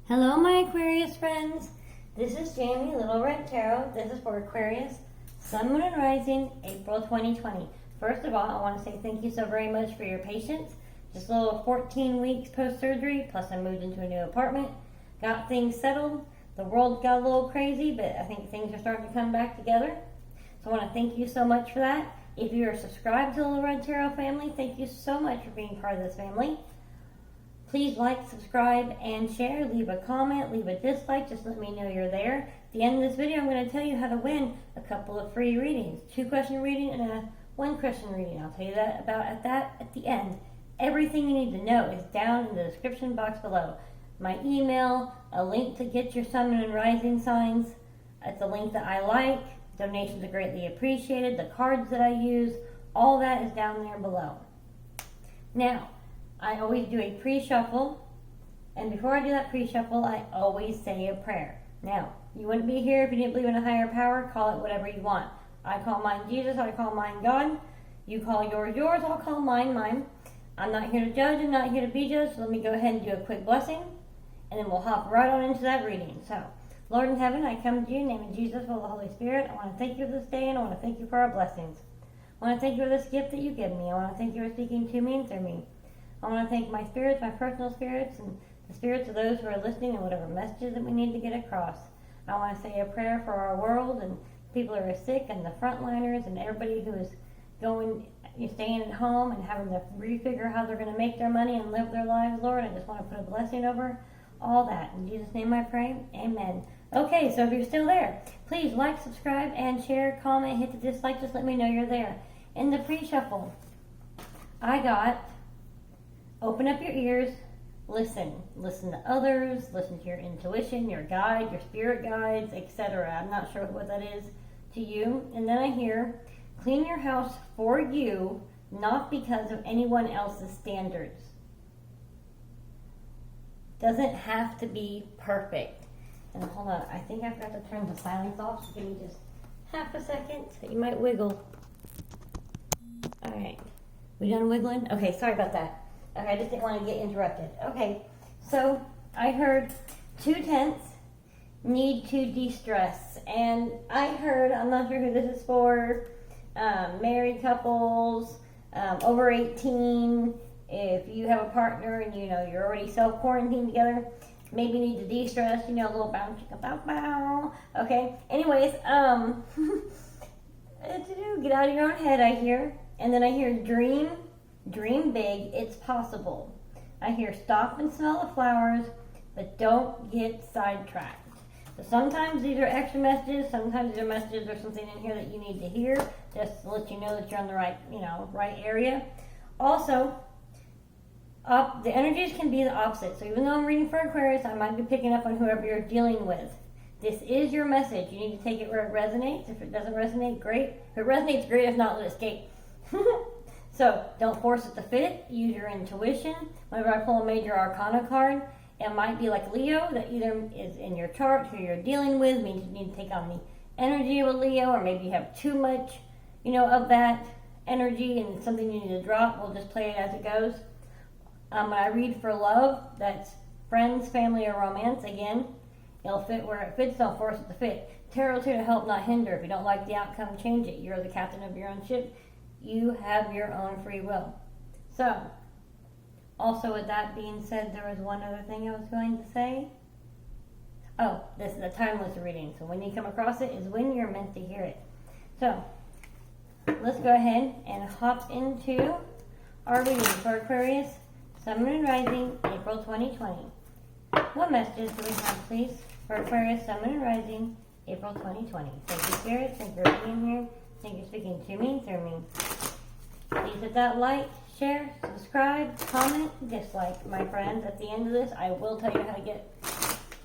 Hello, my Aquarius friends. This is Jamie, Little Red Tarot. This is for Aquarius, Sun, Moon, and Rising, April 2020. First of all, I want to say thank you so very much for your patience. Just a little 14 weeks post-surgery, plus I moved into a new apartment, got things settled. The world got a little crazy, but I think things are starting to come back together. So I want to thank you so much for that. If you are subscribed to the Little Red Tarot family, thank you so much for being part of this family. Please like, subscribe, and share. Leave a comment, leave a dislike. Just let me know you're there. At the end of this video, I'm going to tell you how to win a couple of free readings. 2-question reading and a 1-question reading. I'll tell you that at the end. Everything you need to know is down in the description box below. My email, a link to get your Sun, Moon, and Rising signs. It's a link that I like. Donations are greatly appreciated. The cards that I use, all that is down there below. Now, I always do a pre-shuffle, and before I do that pre-shuffle, I always say a prayer. Now, you wouldn't be here if you didn't believe in a higher power. Call it whatever you want. I call mine Jesus, I call mine God. You call yours yours, I'll call mine mine. I'm not here to judge, I'm not here to be judged, so let me go ahead and do a quick blessing, and then we'll hop right on into that reading. So, Lord in heaven, I come to you in the name of Jesus, full of the Holy Spirit. I want to thank you for this day, and I want to thank you for our blessings. I want to thank you for this gift that you give me. I want to thank you for speaking to me and through me. I want to thank my spirits, my personal spirits, and the spirits of those who are listening and whatever messages that we need to get across. I want to say a prayer for our world and people who are sick and the frontliners and everybody who is staying at home and having to refigure how they're going to make their money and live their lives, Lord. I just want to put a blessing over all that. In Jesus' name I pray. Amen. Okay, so if you're still there, please like, subscribe, and share, comment, hit the dislike. Just let me know you're there. In the pre-shuffle, I got open up your ears, listen. Listen to others, listen to your intuition, your guide, your spirit guides, etc. I'm not sure what that is to you. And then I hear, clean your house for you, not because of anyone else's standards. Doesn't have to be perfect. And hold on, I think I forgot to turn the silence off, so give me just half a second. You might wiggle. Alright, we done wiggling? Okay, sorry about that. Okay, I just didn't want to get interrupted. Okay, so I heard 2/10 need to de-stress. And I heard, I'm not sure who this is for, married couples, over 18, if you have a partner and you're already self-quarantined together, maybe need to de-stress, a little bow, chicka, bow, bow. Okay, anyways, get out of your own head, I hear. And then I hear dream big, it's possible. I hear stop and smell the flowers, but don't get sidetracked. So sometimes these are extra messages, sometimes these are messages or something in here that you need to hear, just to let you know that you're on the right, right area. Also, the energies can be the opposite. So even though I'm reading for Aquarius, I might be picking up on whoever you're dealing with. This is your message. You need to take it where it resonates. If it doesn't resonate, great. If it resonates, great. If not, let it escape. So don't force it to fit. Use your intuition. Whenever I pull a major arcana card, it might be like Leo, that either is in your chart, who you're dealing with, means you need to take on the energy of a Leo, or maybe you have too much, of that energy and something you need to drop. We'll just play it as it goes. When I read for love, that's friends, family, or romance. Again, it'll fit where it fits. Don't force it to fit. Tarot's here to help, not hinder. If you don't like the outcome, change it. You're the captain of your own ship. You have your own free will. So, also with that being said, there was one other thing I was going to say. Oh, this is a timeless reading. So when you come across it is when you're meant to hear it. So, let's go ahead and hop into our reading for Aquarius, Sun, Moon, and Rising, April 2020. What messages do we have, please, for Aquarius, Sun, Moon, and Rising, April 2020? Thank you, Spirit. Thank you for being here. Thank you for speaking to me and through me. Please hit that like, share, subscribe, comment, dislike, my friends. At the end of this, I will tell you how to get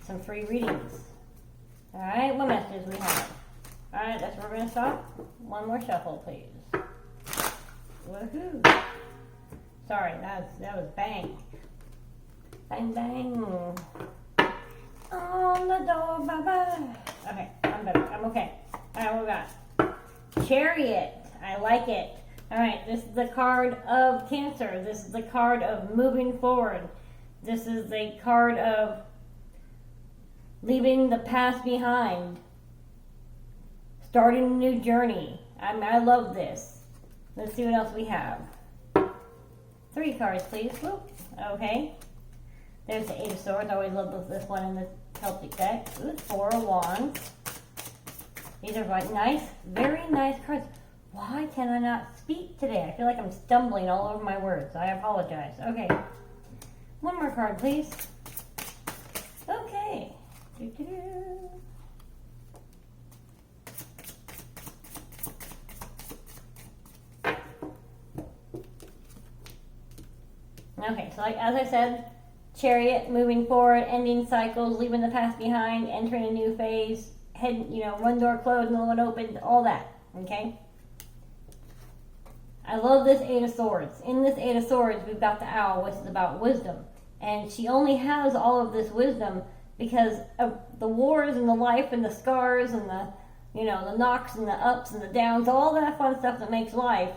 some free readings. Alright, what messages we have? Alright, that's where we're going to stop. One more shuffle, please. Woohoo! Sorry, that was bang. Bang, bang. On the door, bye-bye. Okay, I'm better. I'm okay. Alright, what we got? Chariot. I like it. Alright, this is the card of Cancer. This is the card of moving forward. This is the card of leaving the past behind, starting a new journey. I love this. Let's see what else we have. 3 cards, please. Whoop. Okay. There's the 8 of Swords. I always love this one in the Celtic deck. Ooh, 4 of Wands. These are like nice, very nice cards. Why can I not speak today? I feel like I'm stumbling all over my words. I apologize. Okay. One more card, please. Okay. Doo-doo-doo. Okay, so like as I said, Chariot, moving forward, ending cycles, leaving the past behind, entering a new phase, head, one door closed, another one opened, all that, okay? I love this 8 of Swords. In this 8 of Swords, we've got the Owl, which is about wisdom. And she only has all of this wisdom because of the wars and the life and the scars and the, the knocks and the ups and the downs, all that fun stuff that makes life.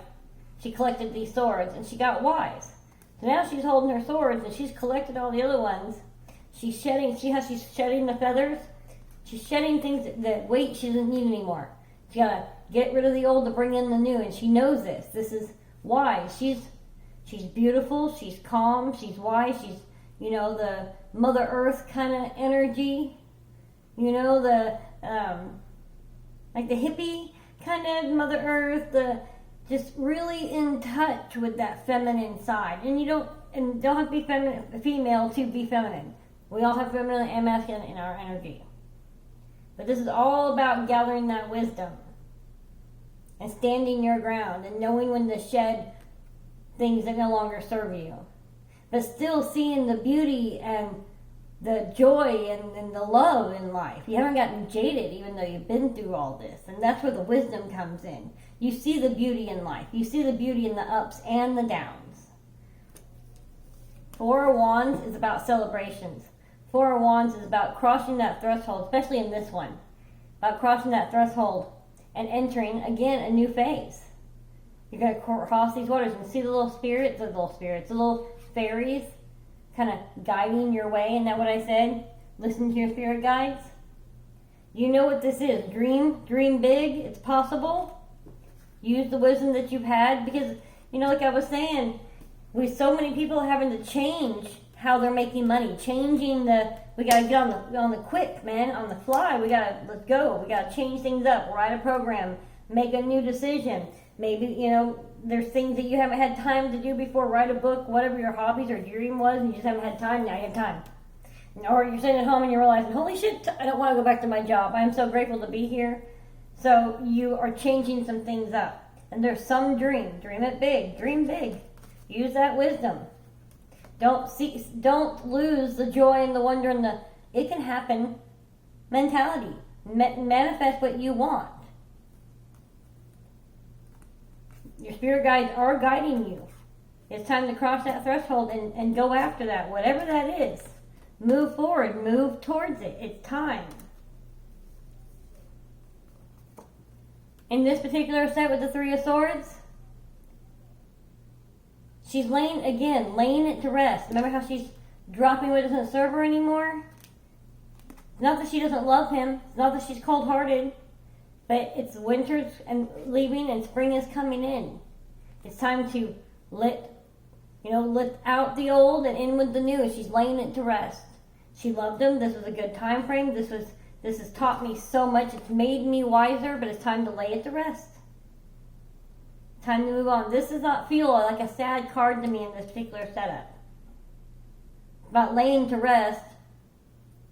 She collected these swords and she got wise. So now she's holding her swords and she's collected all the other ones. She's shedding, she's shedding the feathers. She's shedding things that weight she doesn't need anymore. She gotta get rid of the old to bring in the new, and she knows this. This is wise. She's beautiful, she's calm, she's wise, she's, the Mother Earth kind of energy. The, like the hippie kind of Mother Earth, just really in touch with that feminine side. And you don't have to be female to be feminine. We all have feminine and masculine in our energy. But this is all about gathering that wisdom and standing your ground and knowing when to shed things that no longer serve you. But still seeing the beauty and the joy and the love in life. You haven't gotten jaded even though you've been through all this. And that's where the wisdom comes in. You see the beauty in life. You see the beauty in the ups and the downs. 4 of Wands is about celebrations. 4 of Wands is about crossing that threshold, especially in this one. About crossing that threshold and entering, again, a new phase. You're going to cross these waters and see the little fairies kind of guiding your way. Isn't that what I said? Listen to your spirit guides. You know what this is. Dream big. It's possible. Use the wisdom that you've had because, like I was saying, with so many people having to change how they're making money, we got to get on the quick, man, on the fly. Let's go. We got to change things up, write a program, make a new decision. Maybe, there's things that you haven't had time to do before, write a book, whatever your hobbies or dream was, and you just haven't had time. Now you have time. Or you're sitting at home and you're realizing, holy shit, I don't want to go back to my job. I'm so grateful to be here. So you are changing some things up. And there's some dream it big, dream big. Use that wisdom. Don't lose the joy and the wonder and the it can happen mentality. Manifest what you want. Your spirit guides are guiding you. It's time to cross that threshold and go after that, whatever that is. Move forward, move towards it. It's time. In this particular set with the 3 of Swords, she's laying it to rest. Remember how she's dropping what doesn't serve her anymore? It's not that she doesn't love him. It's not that she's cold-hearted. But it's winter's and leaving and spring is coming in. It's time to let out the old and in with the new. She's laying it to rest. She loved him. This was a good time frame. This has taught me so much. It's made me wiser, but it's time to lay it to rest. Time to move on. This does not feel like a sad card to me in this particular setup. About laying to rest.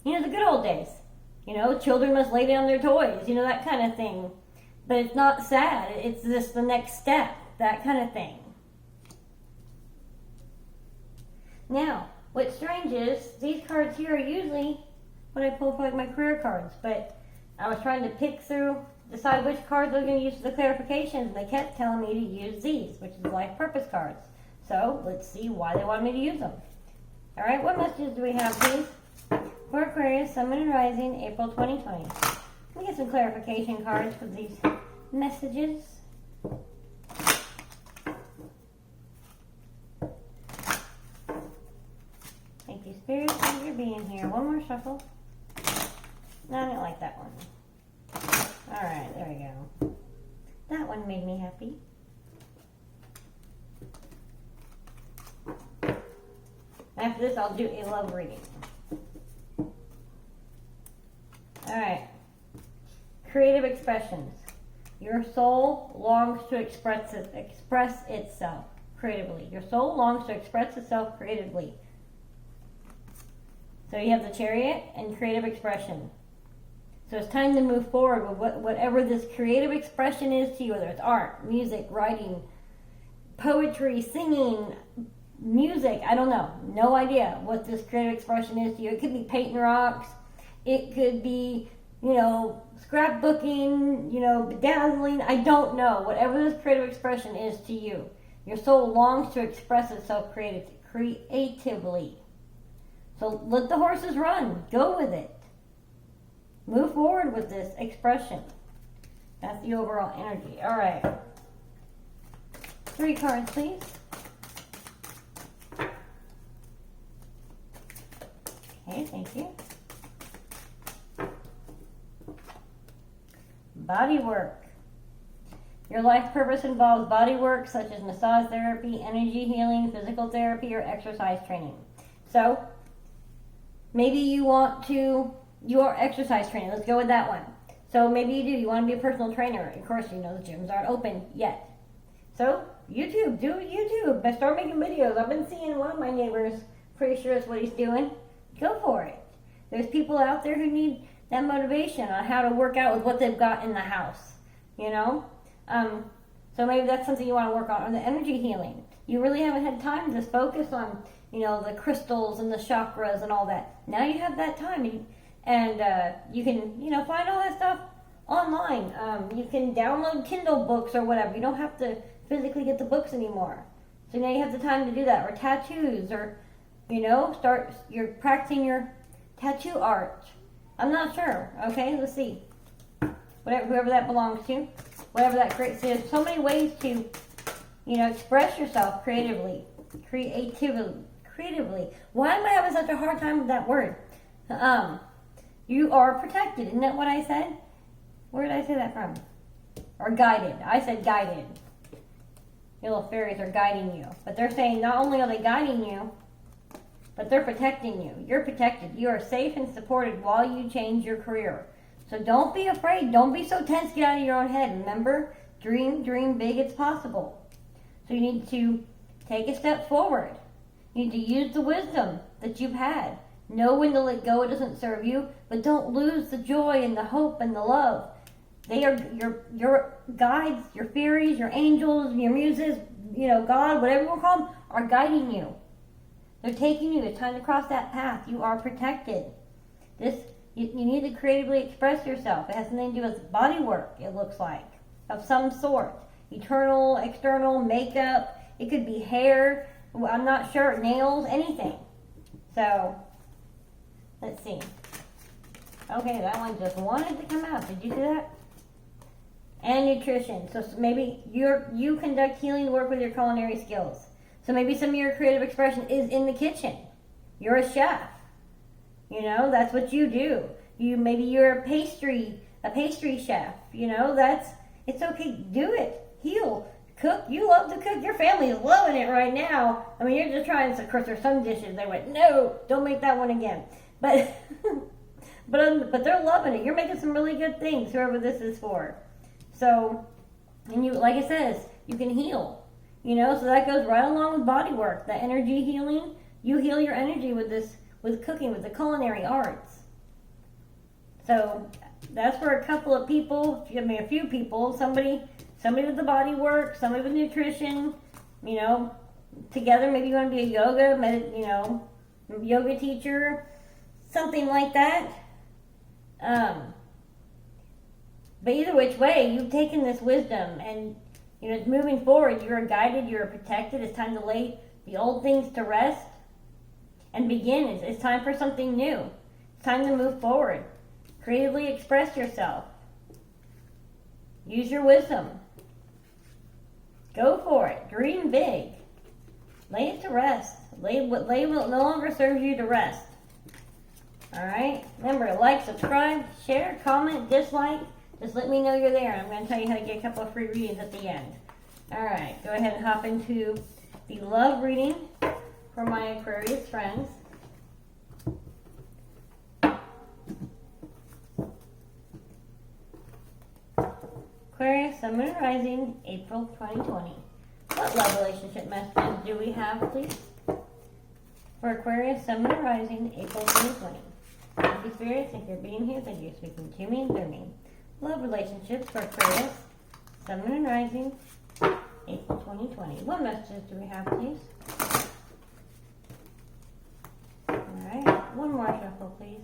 The good old days. Children must lay down their toys. That kind of thing. But it's not sad. It's just the next step. That kind of thing. Now, what's strange is these cards here are usually what I pull for like my career cards. But I was trying to pick through, decide which cards I was going to use for the clarifications. And they kept telling me to use these, which is the life purpose cards. So, let's see why they wanted me to use them. Alright, what messages do we have, please? For Aquarius, Sun, Moon, and Rising, April 2020. Let me get some clarification cards for these messages. Thank you, Spirit, for your being here. One more shuffle. No, I didn't like that one. Alright, there we go. That one made me happy. After this, I'll do a love reading. Alright. Creative expressions. Your soul longs to express itself creatively. Your soul longs to express itself creatively. So you have the Chariot and creative expression. So it's time to move forward with whatever this creative expression is to you, whether it's art, music, writing, poetry, singing, music, I don't know. No idea what this creative expression is to you. It could be painting rocks. It could be, scrapbooking, bedazzling. I don't know. Whatever this creative expression is to you. Your soul longs to express itself creatively. So let the horses run. Go with it. Move forward with this expression. That's the overall energy. All right. 3 cards, please. Okay, thank you. Body work. Your life purpose involves body work such as massage therapy, energy healing, physical therapy, or exercise training. So, maybe you are exercise training. Let's go with that one. So maybe you do. You want to be a personal trainer. Of course, the gyms aren't open yet. So, YouTube. Do YouTube. Start making videos. I've been seeing one of my neighbors. Pretty sure that's what he's doing. Go for it. There's people out there who need that motivation on how to work out with what they've got in the house. So maybe that's something you want to work on. Or the energy healing. You really haven't had time to just focus on, the crystals and the chakras and all that. Now you have that time. And you can, find all that stuff online. You can download Kindle books or whatever. You don't have to physically get the books anymore. So now you have the time to do that. Or tattoos. Or, you're practicing your tattoo art. I'm not sure. Okay, let's see. Whoever that belongs to. Whatever that creates. There's so many ways to, express yourself creatively. Creatively. Why am I having such a hard time with that word? You are protected. Isn't that what I said? Where did I say that from? Or guided. I said guided. Your little fairies are guiding you. But they're saying not only are they guiding you, but they're protecting you. You're protected. You are safe and supported while you change your career. So don't be afraid. Don't be so tense. Get out of your own head. Remember, dream big. It's possible. So you need to take a step forward. You need to use the wisdom that you've had. Know when to let go. It doesn't serve you. But don't lose the joy and the hope and the love. They are your guides, your fairies, your angels, your muses, God, whatever you want to call them, are guiding you. They're taking you. It's time to cross that path. You are protected. You need to creatively express yourself. It has something to do with body work, it looks like, of some sort. Internal, external, makeup. It could be hair. I'm not sure. Nails, anything. So, let's see. Okay, that one just wanted to come out. Did you see that? And nutrition. So maybe you conduct healing work with your culinary skills. So maybe some of your creative expression is in the kitchen. You're a chef. That's what you do. Maybe you're a pastry chef. It's okay. Do it. Heal. Cook. You love to cook. Your family is loving it right now. I mean, you're just trying. Of course, there's some dishes they went, no, don't make that one again. But but they're loving it. You're making some really good things. Whoever this is for. So, and you, like it says, you can heal. So that goes right along with body work. The energy healing. You heal your energy with cooking, with the culinary arts. So that's for a couple of people. A few people. Somebody with the body work. Somebody with nutrition. Together. Maybe you want to be a yoga teacher, something like that. But either which way, you've taken this wisdom and it's moving forward. You're guided. You're protected. It's time to lay the old things to rest and begin. It's time for something new. It's time to move forward. Creatively express yourself. Use your wisdom. Go for it. Dream big. Lay it to rest. Lay what no longer serves you to rest. Alright, remember, like, subscribe, share, comment, dislike. Just let me know you're there. I'm going to tell you how to get a couple of free readings at the end. Alright, go ahead and hop into the love reading for my Aquarius friends. Aquarius, Sun, Moon, Rising, April 2020. What love relationship messages do we have, please? For Aquarius, Sun, Moon, Rising, April 2020. Thank you, Spirit. Thank you for being here. Thank you for speaking to me and through me. Love relationships for Aquarius, Sun, Moon, and Rising, April 2020. What messages do we have, please? Alright, one more shuffle, please.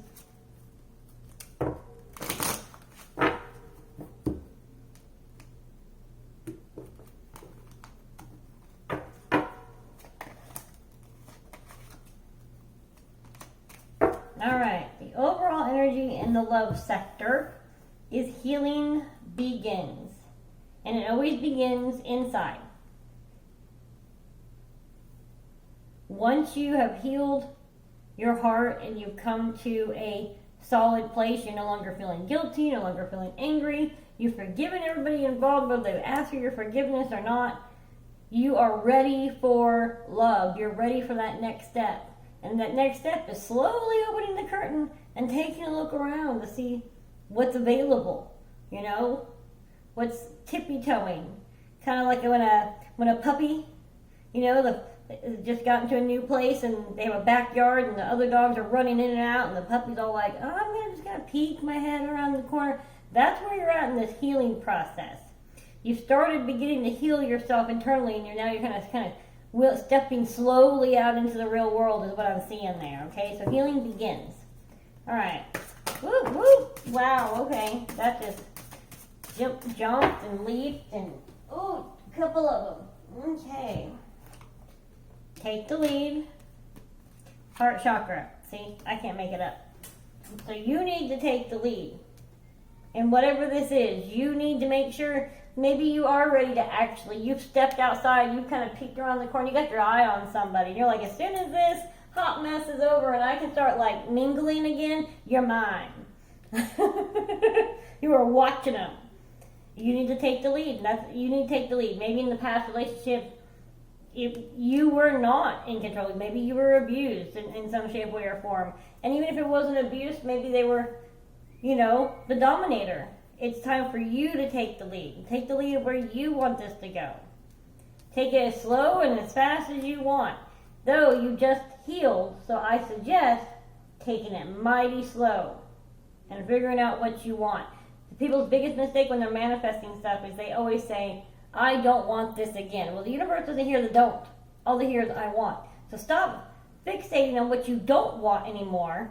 Alright, the overall energy in the love sector is healing begins. And it always begins inside. Once you have healed your heart and you've come to a solid place, you're no longer feeling guilty, no longer feeling angry, you've forgiven everybody involved, whether they ask for your forgiveness or not, you are ready for love. You're ready for that next step. And that next step is slowly opening the curtain and taking a look around to see what's available, you know, what's tippy-toeing. Kind of like when a puppy, you know, just got into a new place and they have a backyard and the other dogs are running in and out and the puppy's all like, oh, I'm just going to peek my head around the corner. That's where you're at in this healing process. You've started beginning to heal yourself internally and you're kind of stepping slowly out into the real world is what I'm seeing there, okay? So healing begins. All right. Woo, woo. Wow, okay. That just jumped and leaped and, oh, a couple of them. Okay. Take the lead. Heart chakra. See, I can't make it up. So you need to take the lead. And whatever this is, you need to make sure maybe you are ready to actually, you've stepped outside, you've kind of peeked around the corner, you got your eye on somebody. You're like, as soon as this hot mess is over and I can start like mingling again, you're mine. You are watching them. You need to take the lead. You need to take the lead. Maybe in the past relationship, if you were not in control, maybe you were abused in some shape, way, or form. And even if it wasn't abuse, maybe they were, you know, the dominator. It's time for you to take the lead. Take the lead of where you want this to go. Take it as slow and as fast as you want. Though you just healed, so I suggest taking it mighty slow and figuring out what you want. People's biggest mistake when they're manifesting stuff is they always say, I don't want this again. Well, the universe doesn't hear the don't. All they hear is I want. So stop fixating on what you don't want anymore.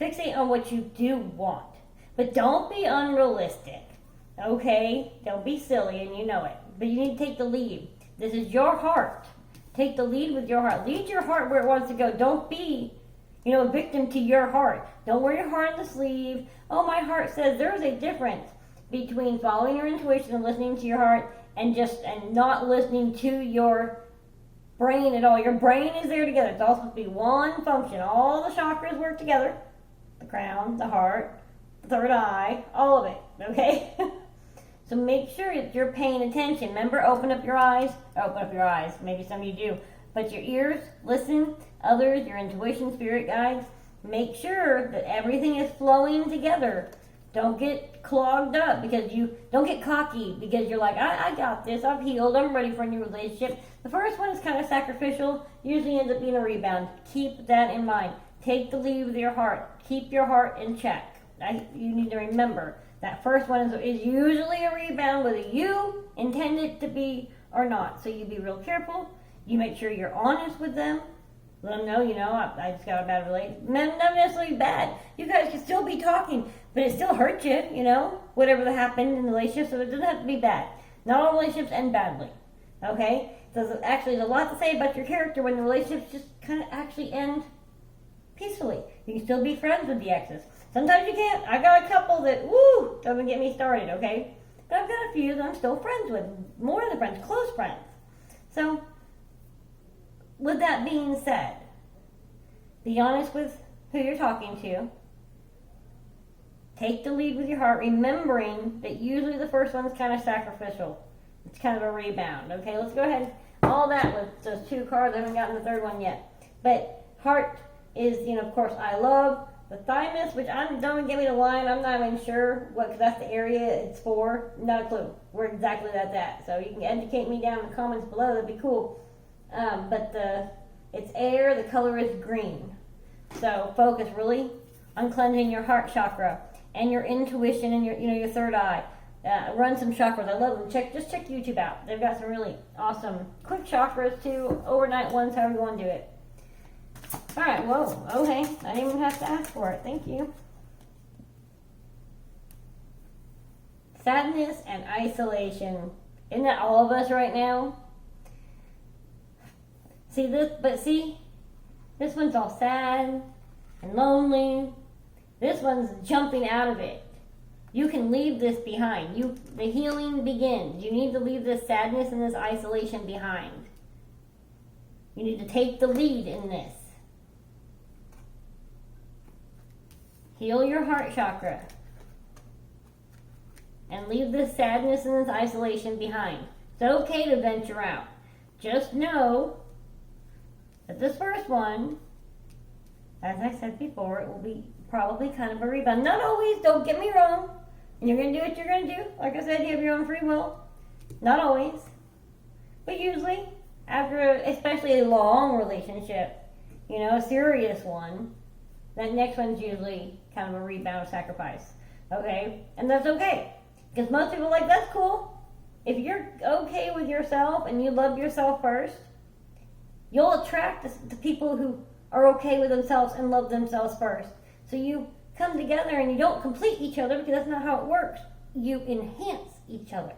Fixate on what you do want. But don't be unrealistic, okay? Don't be silly, and you know it. But you need to take the lead. This is your heart. Take the lead with your heart. Lead your heart where it wants to go. Don't be, you know, a victim to your heart. Don't wear your heart on the sleeve. Oh, my heart says there's a difference between following your intuition and listening to your heart and not listening to your brain at all. Your brain is there together. It's all supposed to be one function. All the chakras work together. The crown, the heart, third eye, all of it, okay? So make sure that you're paying attention. Remember, open up your eyes. Maybe some of you do. But your ears, listen. Others, your intuition, spirit guides. Make sure that everything is flowing together. Don't get clogged up don't get cocky because you're like, I got this. I've healed. I'm ready for a new relationship. The first one is kind of sacrificial. Usually ends up being a rebound. Keep that in mind. Take the lead with your heart. Keep your heart in check. You need to remember that first one is usually a rebound, whether you intend it to be or not. So you be real careful. You make sure you're honest with them. Let them know, you know, I just got a bad relationship. Not necessarily bad. You guys can still be talking, but it still hurt you, you know, whatever that happened in the relationship. So it doesn't have to be bad. Not all relationships end badly. Okay? So actually, there's a lot to say about your character when the relationships just kind of actually end peacefully. You can still be friends with the exes. Sometimes you can't. I got a couple that, doesn't get me started, okay? But I've got a few that I'm still friends with. More than friends, close friends. So, with that being said, be honest with who you're talking to. Take the lead with your heart, remembering that usually the first one's kind of sacrificial. It's kind of a rebound. Okay, let's go ahead. All that with those 2 cards. I haven't gotten the 3rd one yet. But heart is, of course, I love. The thymus, which don't get me to line, I'm not even sure what, because that's the area it's for. Not a clue where exactly that's at. So you can educate me down in the comments below. That'd be cool. But it's air. The color is green. So focus really on cleansing your heart chakra and your intuition and your 3rd eye. Run some chakras. I love them. Just check YouTube out. They've got some really awesome quick chakras too. Overnight ones, however you want to do it. All right. Whoa. Okay. I didn't even have to ask for it. Thank you. Sadness and isolation. Isn't that all of us right now? See this? But see, this one's all sad and lonely. This one's jumping out of it. You can leave this behind. The healing begins. You need to leave this sadness and this isolation behind. You need to take the lead in this. Heal your heart chakra. And leave this sadness and this isolation behind. It's okay to venture out. Just know that this first one, as I said before, it will be probably kind of a rebound. Not always, don't get me wrong. And you're going to do what you're going to do. Like I said, you have your own free will. Not always. But usually, after especially a long relationship, a serious one, that next one's usually kind of a rebound sacrifice. Okay? And that's okay. Because most people are like, that's cool. If you're okay with yourself and you love yourself first, you'll attract the people who are okay with themselves and love themselves first. So you come together and you don't complete each other, because that's not how it works. You enhance each other.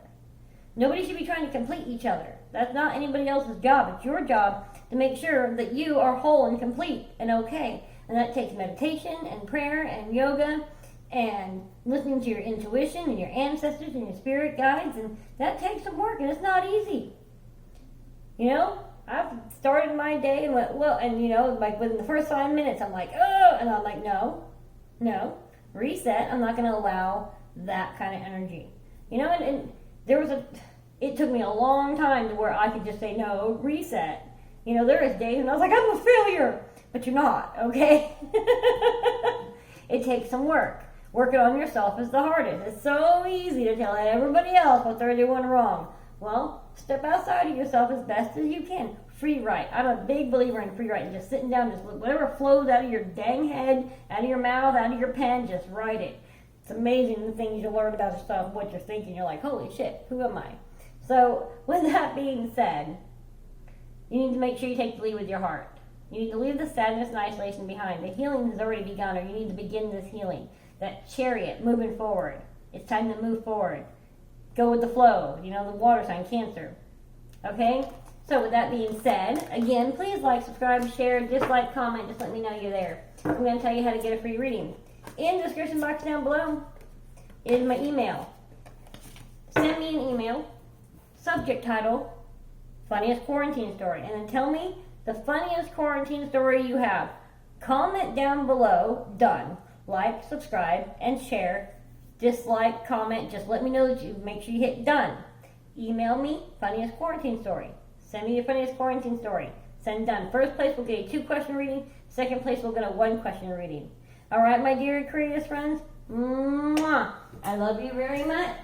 Nobody should be trying to complete each other. That's not anybody else's job. It's your job to make sure that you are whole and complete and okay. And that takes meditation and prayer and yoga and listening to your intuition and your ancestors and your spirit guides. And that takes some work, and it's not easy. I've started my day and went, like within the first 5 minutes, I'm like, oh, and I'm like, no, reset. I'm not going to allow that kind of energy. And it took me a long time to where I could just say, no, reset. There is days when I was like, I'm a failure, but you're not, okay? It takes some work. Working on yourself is the hardest. It's so easy to tell everybody else what they're doing wrong. Well, step outside of yourself as best as you can. Free write. I'm a big believer in free writing. Just sitting down, just whatever flows out of your dang head, out of your mouth, out of your pen, just write it. It's amazing the things you learn about yourself, what you're thinking. You're like, holy shit, who am I? So, with that being said, you need to make sure you take the lead with your heart. You need to leave the sadness and isolation behind. The healing has already begun, or you need to begin this healing. That chariot, moving forward. It's time to move forward. Go with the flow. The water sign, Cancer. Okay? So with that being said, again, please like, subscribe, share, dislike, comment. Just let me know you're there. I'm going to tell you how to get a free reading. In the description box down below is my email. Send me an email. Subject title, funniest quarantine story. And then tell me the funniest quarantine story you have. Comment down below. Done. Like, subscribe, and share. Dislike, comment. Just let me know that you make sure you hit done. Email me, funniest quarantine story. Send me your funniest quarantine story. Send done. First place will get a 2-question reading. Second place will get a 1-question reading. All right, my dear Aquarius friends. Mwah. I love you very much.